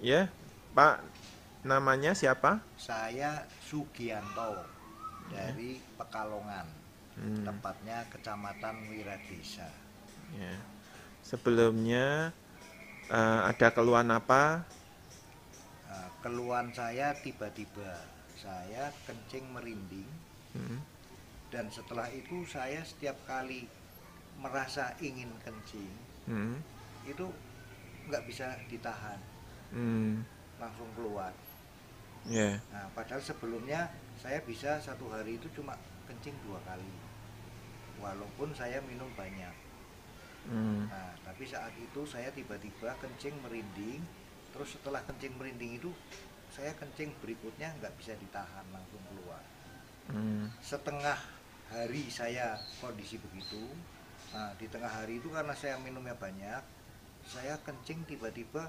Ya, Pak, namanya siapa? Saya Sugianto Ya, dari Pekalongan, hmm, tepatnya Kecamatan Wiradesa. ya. Sebelumnya ada keluhan apa? Keluhan saya tiba-tiba, saya kencing merinding, Hmm, dan setelah itu saya setiap kali merasa ingin kencing, hmm, itu nggak bisa ditahan, hmm, langsung keluar. ya, Nah, padahal sebelumnya saya bisa satu hari itu cuma kencing 2 kali, walaupun saya minum banyak. hmm, Nah, tapi saat itu saya tiba-tiba kencing merinding, terus setelah kencing merinding itu saya kencing berikutnya nggak bisa ditahan, langsung keluar. hmm, Setengah hari saya kondisi begitu. Nah, di tengah hari itu karena saya minumnya banyak, saya kencing tiba-tiba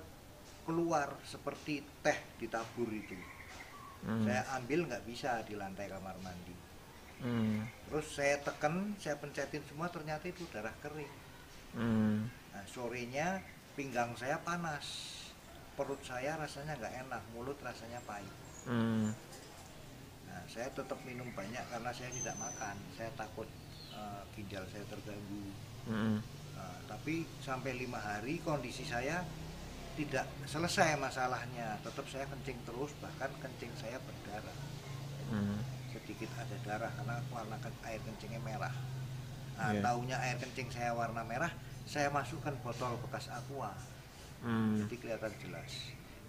keluar seperti teh ditabur itu. hmm, Saya ambil nggak bisa di lantai kamar mandi. hmm, Terus saya tekan, saya pencetin semua, ternyata itu darah kering. hmm, Nah, sorenya pinggang saya panas, perut saya rasanya nggak enak, mulut rasanya pahit. hmm, Nah, saya tetap minum banyak karena saya tidak makan, saya takut ginjal saya terganggu. hmm, Tapi sampai 5 hari kondisi saya tidak selesai masalahnya, tetap saya kencing terus, bahkan kencing saya berdarah, hmm, sedikit ada darah karena warna air kencingnya merah. Nah, ya, taunya air kencing saya warna merah, saya masukkan botol bekas aqua, hmm, jadi kelihatan jelas.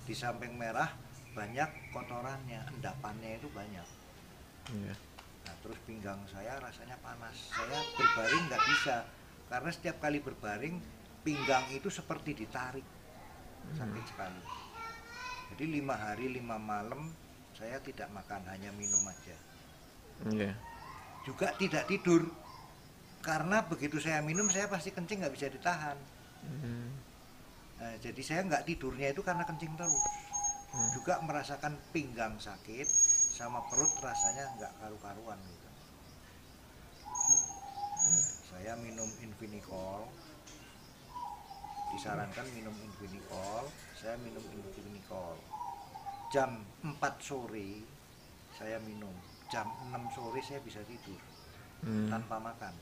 Di samping merah banyak kotorannya, endapannya itu banyak. ya, Nah, terus pinggang saya rasanya panas, saya berbaring nggak bisa karena setiap kali berbaring pinggang itu seperti ditarik, sakit sekali. Jadi 5 hari 5 malam saya tidak makan, hanya minum aja. ya, Juga tidak tidur karena begitu saya minum saya pasti kencing nggak bisa ditahan. hmm, Nah, jadi saya nggak tidurnya itu karena kencing terus. Juga merasakan pinggang sakit sama perut rasanya nggak karu-karuan gitu. Saya minum Invinicol, disarankan minum Invinicol, saya minum Invinicol. Jam 4 sore saya minum, jam 6 sore saya bisa tidur hmm, tanpa makan.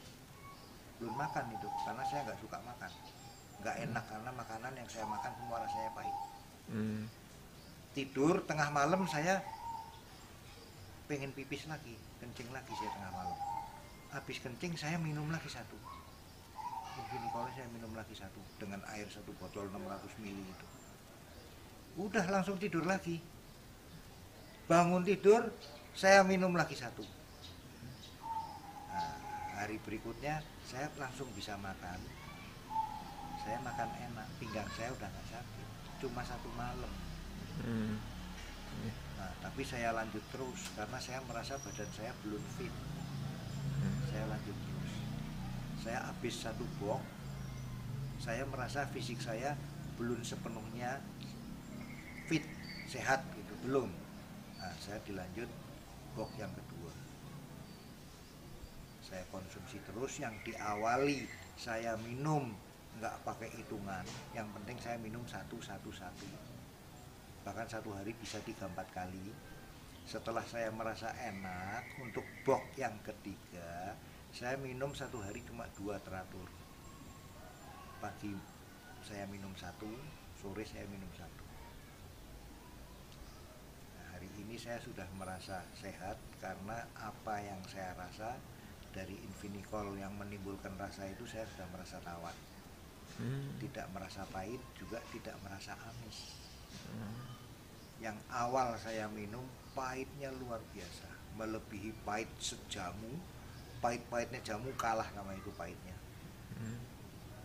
Belum makan itu karena saya nggak suka makan, nggak enak karena makanan yang saya makan semua rasanya pahit. hmm, Tidur tengah malam saya pengen pipis lagi, kencing lagi saya tengah malam. Habis kencing saya minum lagi satu. Invinicol saya minum lagi satu dengan air satu botol 600 ml itu. Udah langsung tidur lagi. Bangun tidur saya minum lagi satu. Nah, hari berikutnya saya langsung bisa makan. Saya makan enak, pinggang saya udah nggak sakit. Cuma satu malam. hmm, Nah, tapi saya lanjut terus karena saya merasa badan saya belum fit. Saya lanjut terus. Saya habis satu box, saya merasa fisik saya belum sepenuhnya fit, sehat gitu, belum. Nah, saya dilanjut box yang kedua. Saya konsumsi terus, yang diawali saya minum nggak pakai hitungan, yang penting saya minum satu satu satu, bahkan satu hari bisa 3 4 kali. Setelah saya merasa enak, untuk box yang ketiga saya minum satu hari cuma 2 teratur. Pagi saya minum satu, sore saya minum satu. Nah, hari ini saya sudah merasa sehat karena apa yang saya rasa dari Invinicol yang menimbulkan rasa itu saya sudah merasa tawar. hmm, Tidak merasa pahit, juga tidak merasa amis. Yang awal saya minum pahitnya luar biasa, melebihi pahit sejamu. Pahit-pahitnya jamu kalah sama itu pahitnya.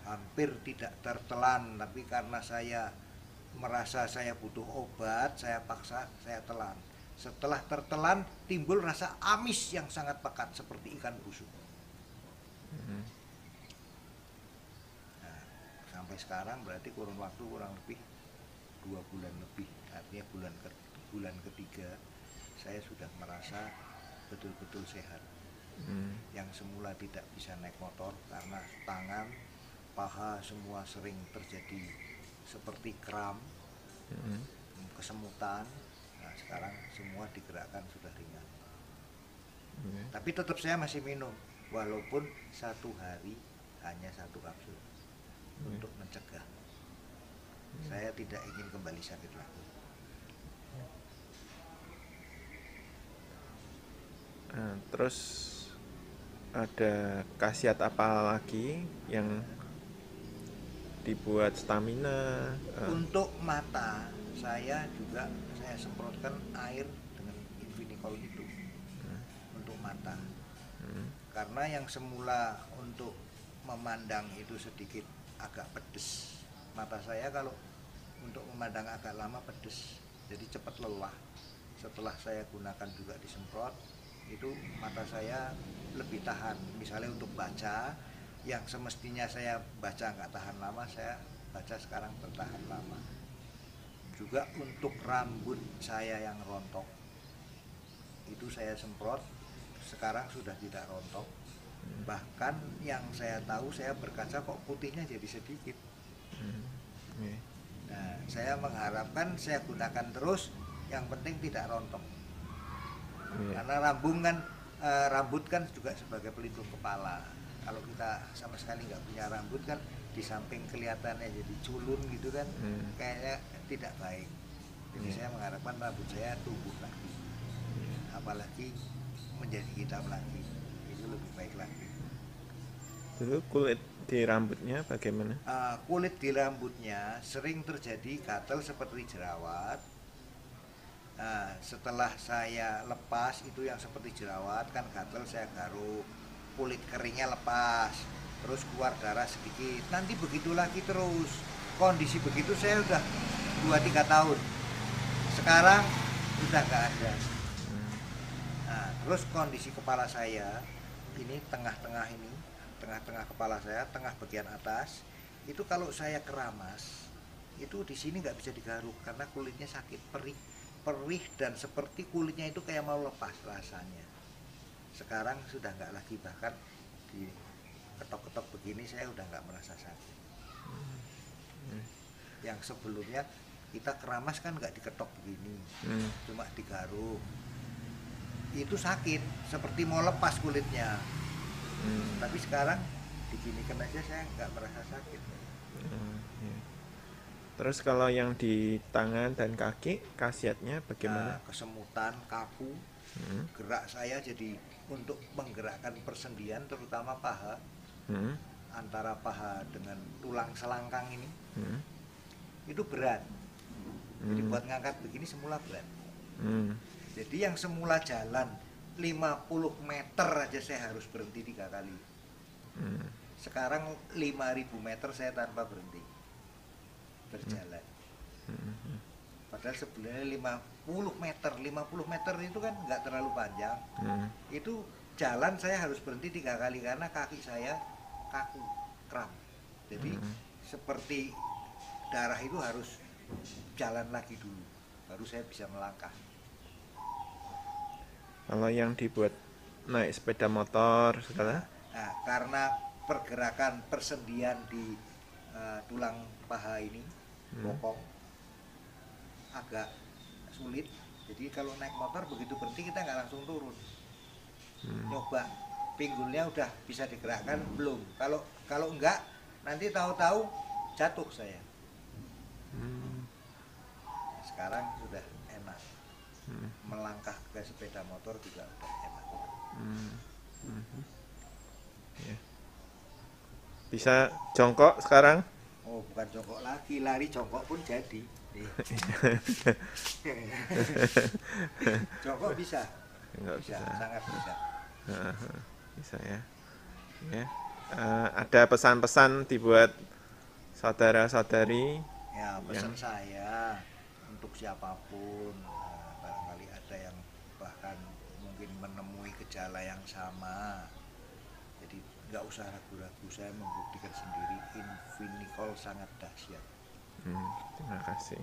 Hampir tidak tertelan, tapi karena saya merasa saya butuh obat, saya paksa, saya telan. Setelah tertelan timbul rasa amis yang sangat pekat seperti ikan busuk. Nah, sampai sekarang berarti kurun waktu kurang lebih 2 bulan lebih, artinya bulan ketiga saya sudah merasa betul-betul sehat. hmm, Yang semula tidak bisa naik motor karena tangan, paha semua sering terjadi seperti kram, hmm, kesemutan. Nah, sekarang semua digerakkan sudah ringan. Iya. Tapi tetap saya masih minum, walaupun satu hari hanya 1 kapsul untuk mencegah. Saya tidak ingin kembali sakit lagi. Nah, terus ada khasiat apa lagi yang dibuat stamina? Untuk mata saya juga saya semprotkan air dengan Invinicol itu untuk mata. Karena yang semula untuk memandang itu sedikit agak pedes, mata saya kalau untuk memandang agak lama pedes, jadi cepat lelah. Setelah saya gunakan juga disemprot, itu mata saya lebih tahan. Misalnya untuk baca, yang semestinya saya baca nggak tahan lama, saya baca sekarang bertahan lama. Juga untuk rambut saya yang rontok, itu saya semprot, sekarang sudah tidak rontok. Bahkan yang saya tahu, saya berkaca kok putihnya jadi sedikit. Iya. Nah, saya mengharapkan saya gunakan terus, yang penting tidak rontok. Iya. Karena rambut kan juga sebagai pelindung kepala. Kalau kita sama sekali nggak punya rambut kan, di samping kelihatannya jadi culun gitu kan, kayaknya tidak baik. Jadi saya mengharapkan rambut saya tumbuh lagi, apalagi menjadi hitam lagi, itu lebih baik lagi. Dulu kulit di rambutnya bagaimana? Kulit di rambutnya sering terjadi gatal seperti jerawat. Setelah saya lepas itu yang seperti jerawat kan gatal, saya garuk, kulit keringnya lepas, terus keluar darah sedikit. Nanti begitu lagi terus. Kondisi begitu saya udah 2-3 tahun. Sekarang udah nggak ada. Nah, terus kondisi kepala saya ini tengah-tengah kepala saya, tengah bagian atas itu kalau saya keramas itu di sini nggak bisa digaruk karena kulitnya sakit, perih dan seperti kulitnya itu kayak mau lepas rasanya. Sekarang sudah nggak lagi, bahkan di ketok-ketok begini saya udah nggak merasa sakit. Yang sebelumnya kita keramas kan nggak diketok begini, cuma digaruk, itu sakit seperti mau lepas kulitnya. Tapi sekarang diginikan aja saya nggak merasa sakit. Iya. Terus kalau yang di tangan dan kaki khasiatnya bagaimana? Kesemutan, kaku, gerak saya jadi untuk menggerakkan persendian, terutama paha, antara paha dengan tulang selangkang ini, itu berat. Jadi buat ngangkat begini semula berat. Jadi yang semula jalan 50 meter aja saya harus berhenti 3 kali. Sekarang 5.000 meter saya tanpa berhenti berjalan. Padahal sebelumnya 50 meter itu kan nggak terlalu panjang. Itu jalan saya harus berhenti 3 kali karena kaki saya kaku, kram. Jadi seperti darah itu harus jalan lagi dulu, baru saya bisa melangkah. Kalau yang dibuat naik sepeda motor segala? Nah, karena pergerakan persendian di tulang paha ini, bokong, agak sulit. Jadi kalau naik motor begitu berhenti kita nggak langsung turun. Nyoba pinggulnya udah bisa digerakkan belum? Kalau enggak nanti tahu-tahu jatuh saya. Nah, sekarang sudah enak. Melangkah ke sepeda motor juga udah enak. Ya. Bisa jongkok sekarang? Oh, bukan jongkok lagi, lari jongkok pun jadi. Jongkok bisa. Enggak bisa. Sangat bisa. Bisa ya. Ya. Ada pesan-pesan dibuat saudara-saudari? Ya, pesan saya untuk siapapun, barangkali ada yang bahkan mungkin menemui gejala yang sama, jadi nggak usah ragu-ragu, saya membuktikan sendiri Invinicol sangat dahsyat. Terima kasih.